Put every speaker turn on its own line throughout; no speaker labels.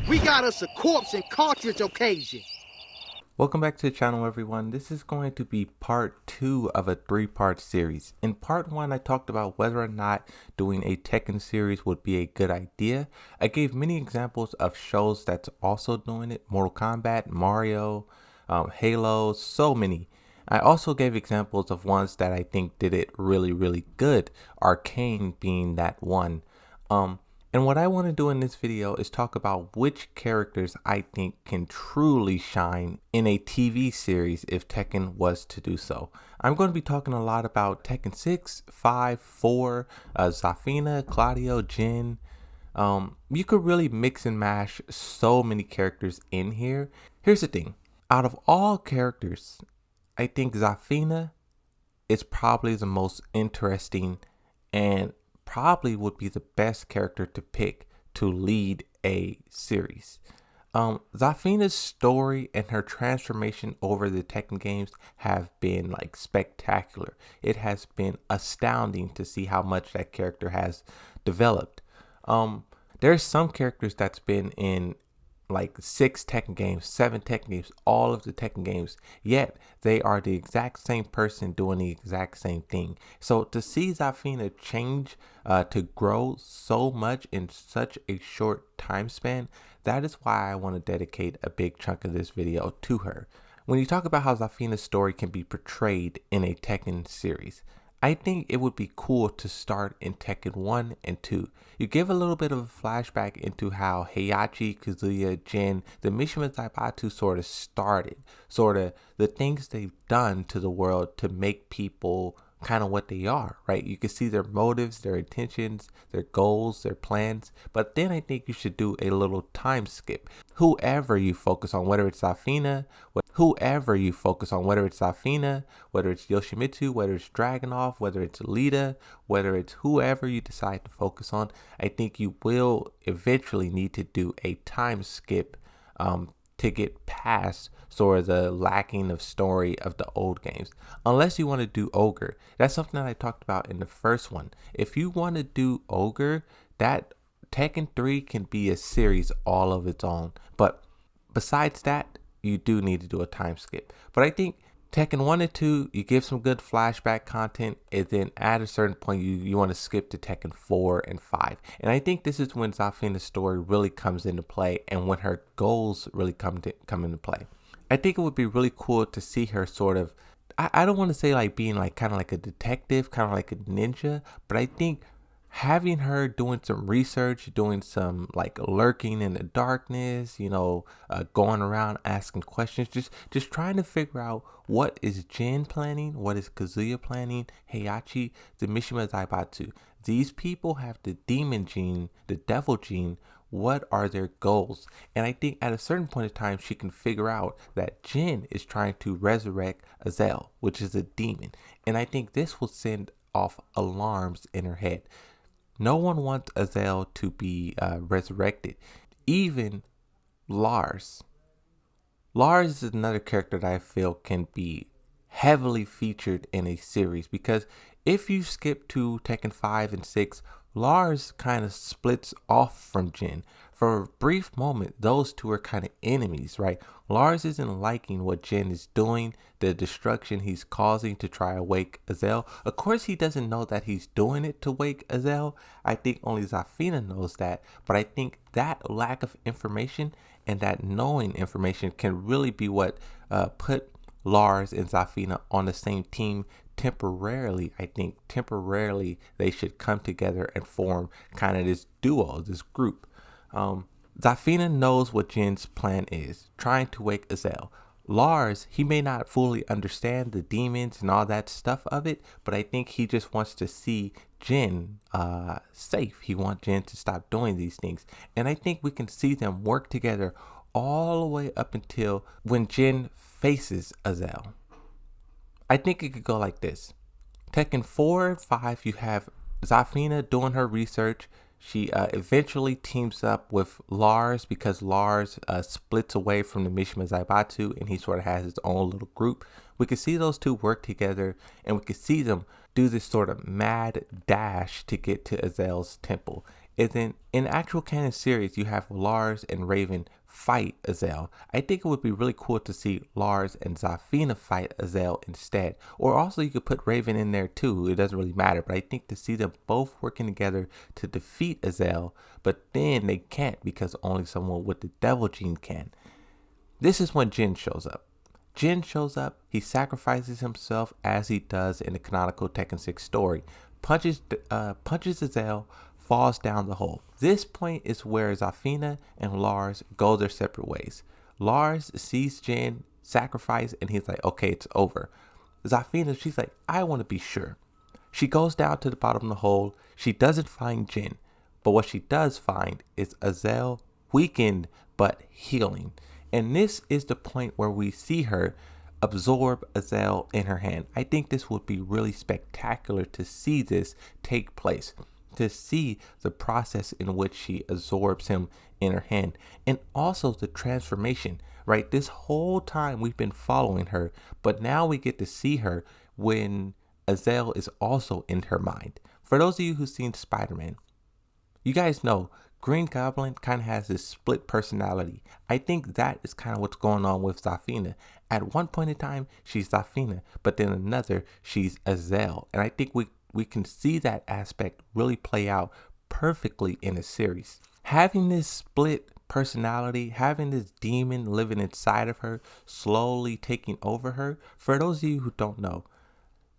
We got us a corpse and cartridge occasion.
Welcome back to the channel, everyone. This is going to be part 2 of a 3-part series. In part 1, I talked about whether or not doing a Tekken series would be a good idea. I gave many examples of shows that's also doing it. Mortal Kombat, Mario, Halo, so many. I also gave examples of ones that I think did it really good. Arcane being that one. And what I want to do in this video is talk about which characters I think can truly shine in a TV series if Tekken was to do so. I'm going to be talking a lot about Tekken 6, 5, 4, Zafina, Claudio, Jin. You could really mix and mash so many characters in here. Here's the thing. Out of all characters, I think Zafina is probably the most interesting and probably would be the best character to pick to lead a series. Zafina's story and her transformation over the Tekken games have been like spectacular. It has been astounding to see how much that character has developed. There's some characters that's been in like 6 Tekken games, 7 Tekken games, all of the Tekken games, yet they are the exact same person doing the exact same thing. So to see Zafina change, to grow so much in such a short time span, that is why I want to dedicate a big chunk of this video to her. When you talk about how Zafina's story can be portrayed in a Tekken series, I think it would be cool to start in Tekken 1 and 2. You give a little bit of a flashback into how Heihachi, Kazuya, Jin, the Mishima Zaibatsu sort of started. Sort of the things they've done to the world to make people kind of what they are, right? You can see their motives, their intentions, their goals, their plans. But then I think you should do a little time skip. Whoever you focus on, whether it's Zafina, whether it's Yoshimitsu, whether it's Dragunov, whether it's Lita, whether it's whoever you decide to focus on, I think you will eventually need to do a time skip to get past sort of the lacking of story of the old games. Unless you want to do Ogre. That's something that I talked about in the first one. If you want to do Ogre, that Tekken 3 can be a series all of its own. But besides that, you do need to do a time skip. But I think Tekken 1 and 2, you give some good flashback content, and then at a certain point, you want to skip to Tekken 4 and 5. And I think this is when Zafina's story really comes into play and when her goals really come into play. I think it would be really cool to see her sort of, I don't want to say like being like kind of like a detective, kind of like a ninja, but I think having her doing some research, doing some like lurking in the darkness, going around asking questions, just trying to figure out what is Jin planning, what is Kazuya planning, Heihachi, the Mishima Zaibatsu. These people have the demon gene, the devil gene. What are their goals? And I think at a certain point in time, she can figure out that Jin is trying to resurrect Azel, which is a demon. And I think this will send off alarms in her head. No one wants Azel to be resurrected. Even Lars. Lars is another character that I feel can be heavily featured in a series, because if you skip to Tekken 5 and 6, Lars kind of splits off from Jin. For a brief moment, those two are kind of enemies, right? Lars isn't liking what Jin is doing, the destruction he's causing to try to wake Azel. Of course, he doesn't know that he's doing it to wake Azel. I think only Zafina knows that. But I think that lack of information and that knowing information can really be what put Lars and Zafina on the same team temporarily. I think temporarily they should come together and form kind of this duo, this group. Zafina knows what Jin's plan is, trying to wake Azel. Lars, he may not fully understand the demons and all that stuff of it, but I think he just wants to see Jin safe. He wants Jin to stop doing these things. And I think we can see them work together all the way up until when Jin faces Azel. I think it could go like this. Tekken 4 and 5, you have Zafina doing her research. She eventually teams up with Lars because Lars splits away from the Mishima Zaibatsu and he sort of has his own little group. We can see those two work together and we can see them do this sort of mad dash to get to Azel's temple. And then in actual canon series, you have Lars and Raven fight Azazel. I think it would be really cool to see Lars and Zafina fight Azazel instead. Or also you could put Raven in there too. It doesn't really matter. But I think to see them both working together to defeat Azazel, but then they can't because only someone with the devil gene can. This is when Jin shows up. Jin shows up, he sacrifices himself as he does in the canonical Tekken 6 story, punches Azazel, falls down the hole. This point is where Zafina and Lars go their separate ways. Lars sees Jin sacrifice and he's like, okay, it's over. Zafina, she's like, I want to be sure. She goes down to the bottom of the hole. She doesn't find Jin, but what she does find is Azazel weakened but healing. And this is the point where we see her absorb Azazel in her hand. I think this would be really spectacular to see this take place, to see the process in which she absorbs him in her hand, and also the transformation, right? This whole time we've been following her, but now we get to see her when Azazel is also in her mind. For those of you who've seen Spider-Man, you guys know Green Goblin kind of has this split personality. I think that is kind of what's going on with Zafina. At one point in time, she's Zafina, but then another, she's Azazel. And I think we can see that aspect really play out perfectly in a series. Having this split personality, having this demon living inside of her, slowly taking over her. For those of you who don't know,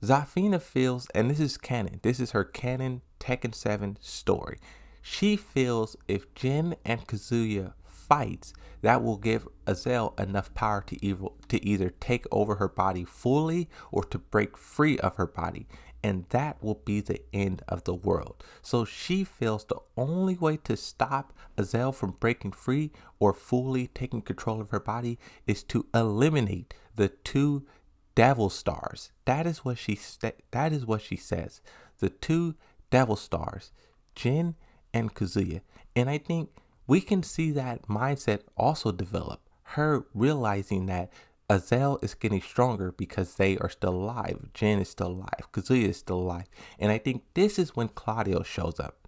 Zafina feels, and this is canon, this is her canon Tekken 7 story. She feels if Jin and Kazuya fights, that will give Azazel enough power to either take over her body fully or to break free of her body. And that will be the end of the world. So she feels the only way to stop Azazel from breaking free or fully taking control of her body is to eliminate the two devil stars. That is what she says. The two devil stars, Jin and Kazuya. And I think we can see that mindset also develop. Her realizing that Azazel is getting stronger because they are still alive. Jin is still alive. Kazuya is still alive. And I think this is when Claudio shows up.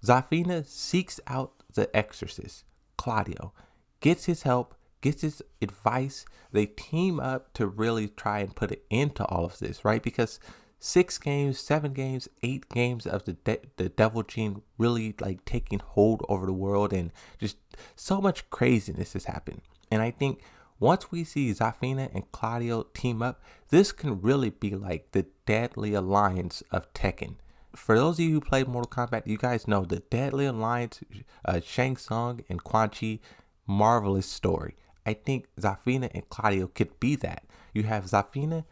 Zafina seeks out the exorcist, Claudio, gets his help, gets his advice. They team up to really try and put an end to all of this, right? Because 6 games, 7 games, 8 games of the devil gene really like taking hold over the world, and just so much craziness has happened. And I think once we see Zafina and Claudio team up, this can really be like the deadly alliance of Tekken. For those of you who play Mortal Kombat, you guys know the deadly alliance, Shang Tsung and Quan Chi, marvelous story. I think Zafina and Claudio could be that. You have Zafina,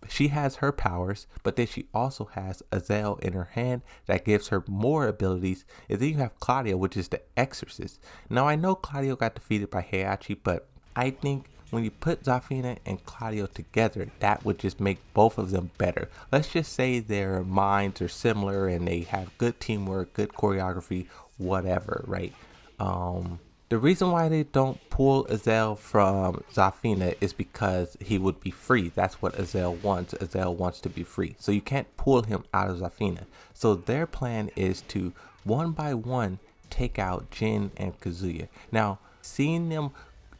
she has her powers, but then she also has Azazel in her hand that gives her more abilities. And then you have Claudio, which is the exorcist. Now I know Claudio got defeated by Heihachi, but I think when you put Zafina and Claudio together, that would just make both of them better. Let's just say their minds are similar and they have good teamwork, good choreography, whatever, right? The reason why they don't pull Azazel from Zafina is because he would be free. That's what Azazel wants. Azazel wants to be free. So you can't pull him out of Zafina. So their plan is to one by one take out Jin and Kazuya. Now, seeing them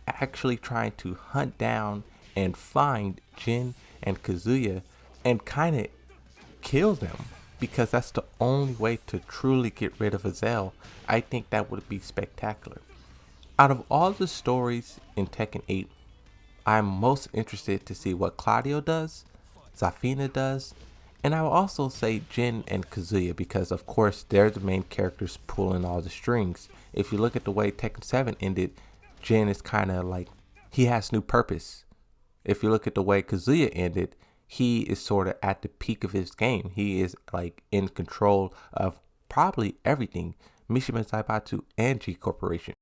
actually trying to hunt down and find Jin and Kazuya and kind of kill them, because that's the only way to truly get rid of Azazel, I think that would be spectacular. Out of all the stories in Tekken 8, I'm most interested to see what Claudio does, Zafina does, and I will also say Jin and Kazuya, because of course they're the main characters pulling all the strings. If you look at the way Tekken 7 ended, Jin is kind of like, he has new purpose. If you look at the way Kazuya ended, he is sort of at the peak of his game. He is like in control of probably everything, Mishima Zaibatsu and G Corporation.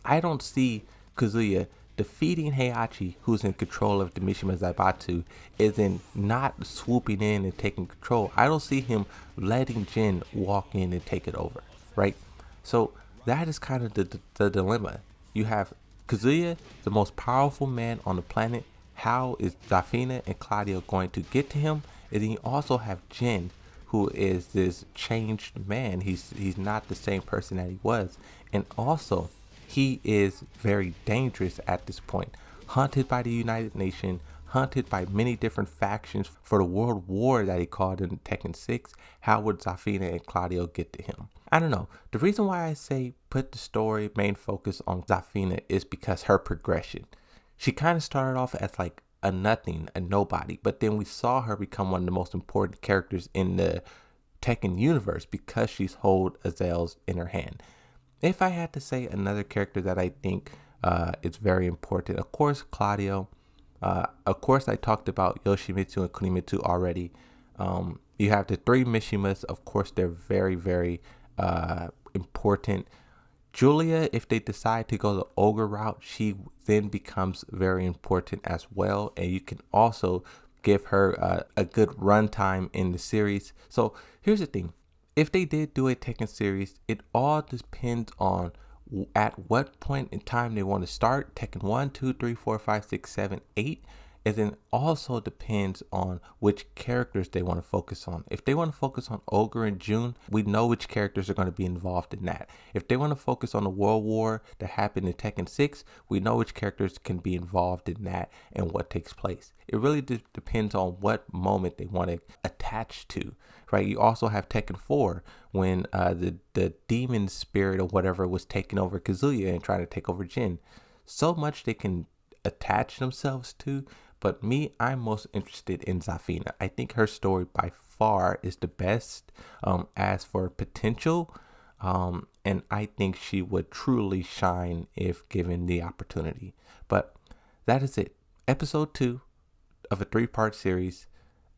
I don't see Kazuya defeating Heihachi, who's in control of the Mishima Zaibatsu, is in not swooping in and taking control. I don't see him letting Jin walk in and take it over, right? So that is kind of the dilemma. You have Kazuya, the most powerful man on the planet. How is Zafina and Claudio going to get to him? And then you also have Jin, who is this changed man. He's not the same person that he was. And also, he is very dangerous at this point, hunted by the United Nations, hunted by many different factions for the world war that he called in Tekken 6. How would Zafina and Claudio get to him? I don't know. The reason why I say put the story main focus on Zafina is because her progression. She kind of started off as like a nothing, a nobody, but then we saw her become one of the most important characters in the Tekken universe because she's hold Azel's in her hand. If I had to say another character that I think is very important, of course, Claudio. Of course, I talked about Yoshimitsu and Kunimitsu already. You have the three Mishimas. Of course, they're very, very important. Julia, if they decide to go the ogre route, she then becomes very important as well. And you can also give her a good runtime in the series. So here's the thing. If they did do a Tekken series, it all depends on at what point in time they want to start Tekken 1, 2, 3, 4, 5, 6, 7, 8. And then also depends on which characters they want to focus on. If they want to focus on Ogre and June, we know which characters are going to be involved in that. If they want to focus on the World War that happened in Tekken 6, we know which characters can be involved in that and what takes place. It really depends on what moment they want to attach to, right? You also have Tekken 4 when the demon spirit or whatever was taking over Kazuya and trying to take over Jin. So much they can attach themselves to. But me, I'm most interested in Zafina. I think her story by far is the best as for potential. And I think she would truly shine if given the opportunity. But that is it. Episode 2 of a 3-part series.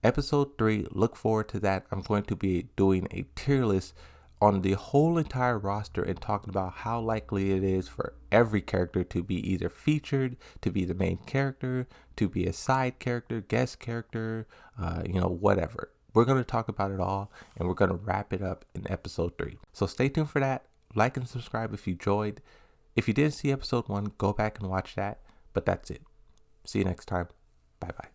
Episode 3, look forward to that. I'm going to be doing a tier list on the whole entire roster and talking about how likely it is for every character to be either featured, to be the main character, to be a side character, guest character, whatever. We're going to talk about it all and we're going to wrap it up in episode 3. So stay tuned for that. Like and subscribe if you enjoyed. If you didn't see episode 1, go back and watch that. But that's it. See you next time. Bye bye.